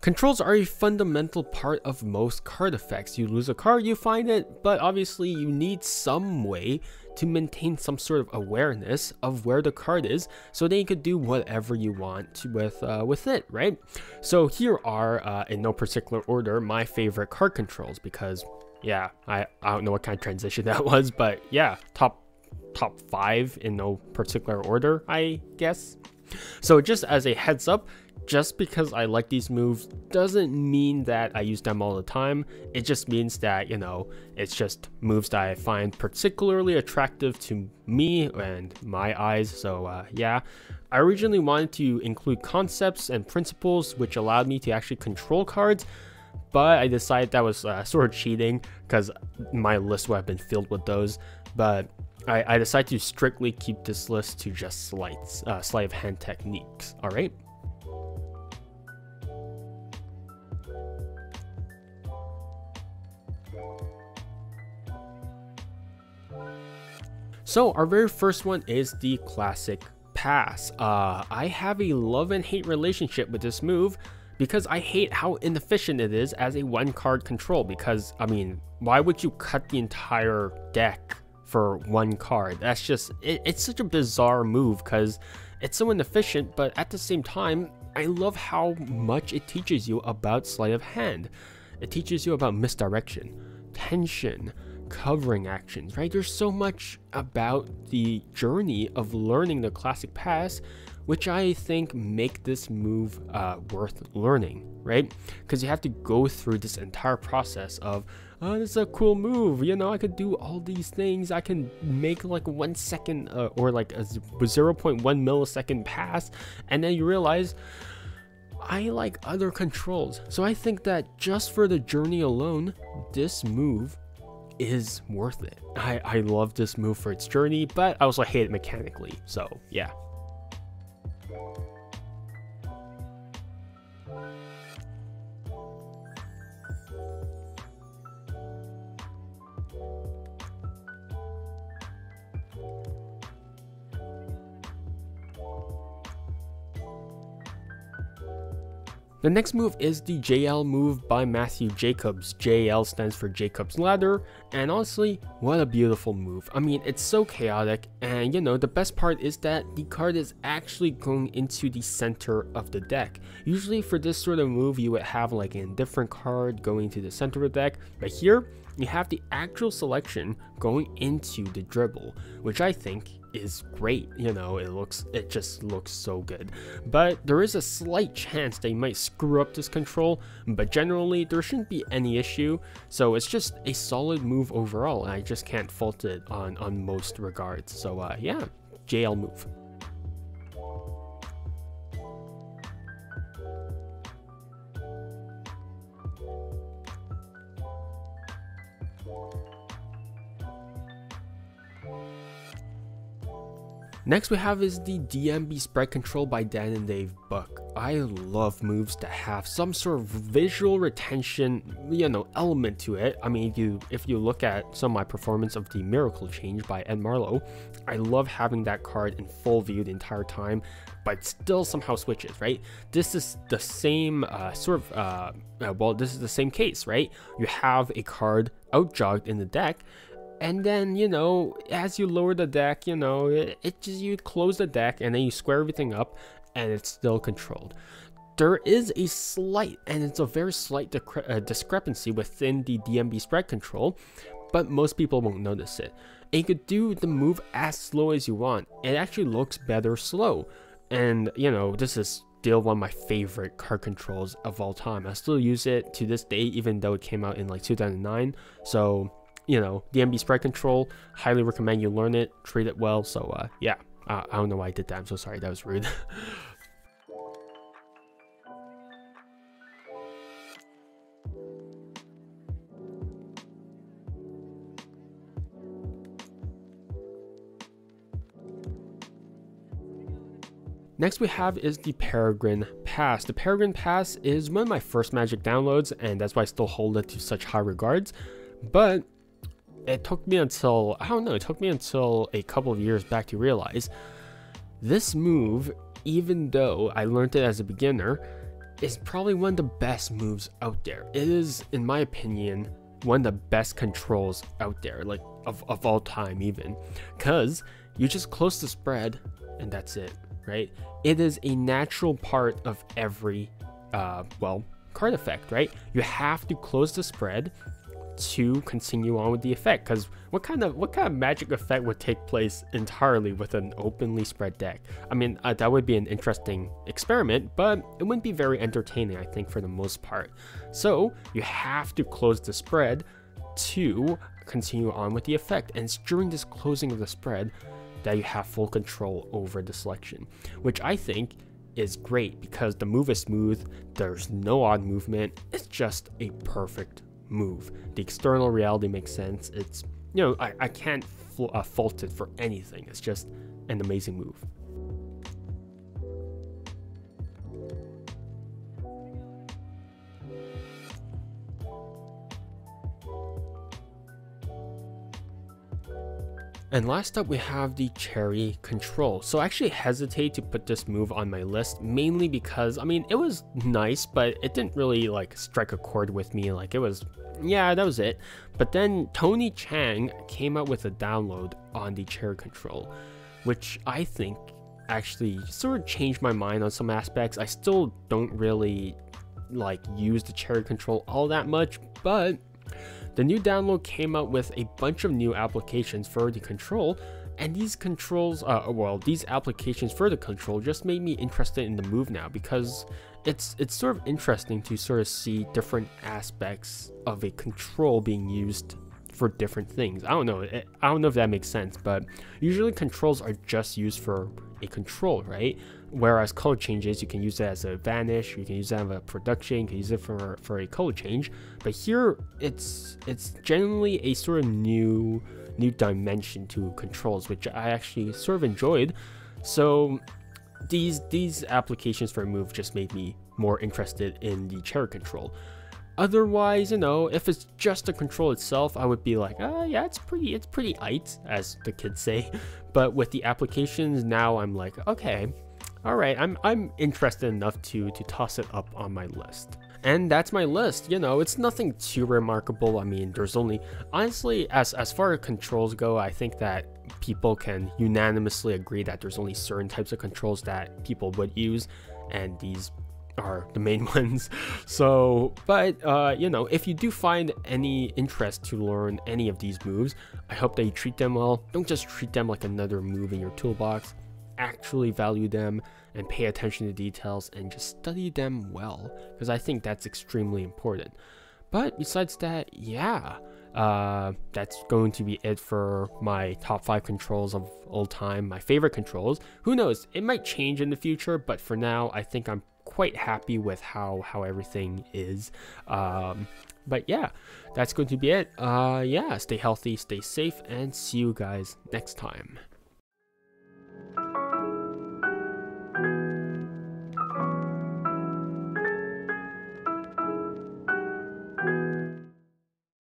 Controls are a fundamental part of most card effects. You lose a card, you find it, but obviously you need some way to maintain some sort of awareness of where the card is, so then you could do whatever you want with it, right? So here are, in no particular order, my favorite card controls, because yeah, I don't know what kind of transition that was, but yeah, top 5 in no particular order, I guess. So just as a heads up, just because I like these moves doesn't mean that I use them all the time. It just means that, you know, it's just moves that I find particularly attractive to me and my eyes. So yeah, I originally wanted to include concepts and principles which allowed me to actually control cards, but I decided that was sort of cheating because my list would have been filled with those. But I decided to strictly keep this list to just sleight of hand techniques. All right. So our very first one is the classic pass. I have a love and hate relationship with this move because I hate how inefficient it is as a one card control, because I mean, why would you cut the entire deck for one card? That's just, it's such a bizarre move because it's so inefficient, but at the same time, I love how much it teaches you about sleight of hand. It teaches you about misdirection, tension, covering actions, right? There's so much about the journey of learning the classic pass, which I think make this move worth learning, right? Because you have to go through this entire process of, oh, this is a cool move, you know, I could do all these things, I can make like 1 second or like a 0.1 millisecond pass, and then you realize I like other controls. So I think that just for the journey alone, this move is worth it. I love this move for its journey, but I also hate it mechanically, so yeah. The next move is the JL move by Matthew Jacobs. JL stands for Jacob's Ladder, and honestly, what a beautiful move. I mean, it's so chaotic, and you know, the best part is that the card is actually going into the center of the deck. Usually for this sort of move, you would have like a different card going to the center of the deck, but here, you have the actual selection going into the dribble, which I think is great. You know, it just looks so good. But there is a slight chance they might screw up this control, but generally there shouldn't be any issue. So it's just a solid move overall, and I just can't fault it on most regards. So yeah, JL move. Next we have is the DMB Spread Control by Dan and Dave Book. I love moves that have some sort of visual retention, you know, element to it. I mean, if you look at some of my performance of the Miracle Change by Ed Marlowe, I love having that card in full view the entire time, but still somehow switches, right? This is the same well, this is the same case, right? You have a card outjogged in the deck, and then, you know, as you lower the deck, you know, you close the deck and then you square everything up and it's still controlled. There is a slight, and it's a very slight discrepancy within the DMB Spread Control, but most people won't notice it. And you could do the move as slow as you want. It actually looks better slow. And, you know, this is still one of my favorite card controls of all time. I still use it to this day, even though it came out in like 2009. So, you know, DMB Spread Control, highly recommend you learn it, treat it well. So yeah, I don't know why I did that. I'm so sorry, that was rude. Next we have is the Peregrine Pass. The Peregrine Pass is one of my first Magic downloads, and that's why I still hold it to such high regards. But it took me until, I don't know, it took me until a couple of years back to realize this move, even though I learned it as a beginner, is probably one of the best moves out there. It is, in my opinion, one of the best controls out there, like of all time even, because you just close the spread and that's it, right? It is a natural part of every well, card effect, right? You have to close the spread to continue on with the effect, because what kind of magic effect would take place entirely with an openly spread deck? I mean, that would be an interesting experiment, but it wouldn't be very entertaining, I think, for the most part. So you have to close the spread to continue on with the effect, and it's during this closing of the spread that you have full control over the selection, which I think is great because the move is smooth, there's no odd movement, it's just a perfect move. The external reality makes sense. It's, you know, I can't fault it for anything. It's just an amazing move. And last up we have the Cherry Control. So I actually hesitate to put this move on my list, mainly because, I mean, it was nice, but it didn't really like strike a chord with me. Like, it was, yeah, that was it. But then Tony Chang came out with a download on the Cherry Control, which I think actually sort of changed my mind on some aspects. I still don't really like use the Cherry Control all that much, but the new download came out with a bunch of new applications for the control, and these controls, these applications for the control just made me interested in the move now, because it's sort of interesting to sort of see different aspects of a control being used for different things. I don't know if that makes sense, but usually controls are just used for a control, right? Whereas color changes, you can use it as a vanish, you can use it as a production, you can use it for a color change. But here, it's generally a sort of new dimension to controls, which I actually sort of enjoyed. So these applications for a move just made me more interested in the Cherry Control. Otherwise, you know, if it's just the control itself, I would be like, yeah, it's pretty aight, as the kids say. But with the applications now, I'm like, okay, all right, I'm interested enough to toss it up on my list. And that's my list. You know, it's nothing too remarkable. I mean, there's only, honestly, as far as controls go, I think that people can unanimously agree that there's only certain types of controls that people would use, and these are the main ones. So, but you know, if you do find any interest to learn any of these moves, I hope that you treat them well. Don't just treat them like another move in your toolbox. Actually value them and pay attention to details and just study them well, because I think that's extremely important. But besides that, yeah, that's going to be it for my top 5 controls of all time, my favorite controls. Who knows, it might change in the future, but for now I think I'm quite happy with how everything is. But yeah, that's going to be it. Yeah, stay healthy, stay safe, and see you guys next time.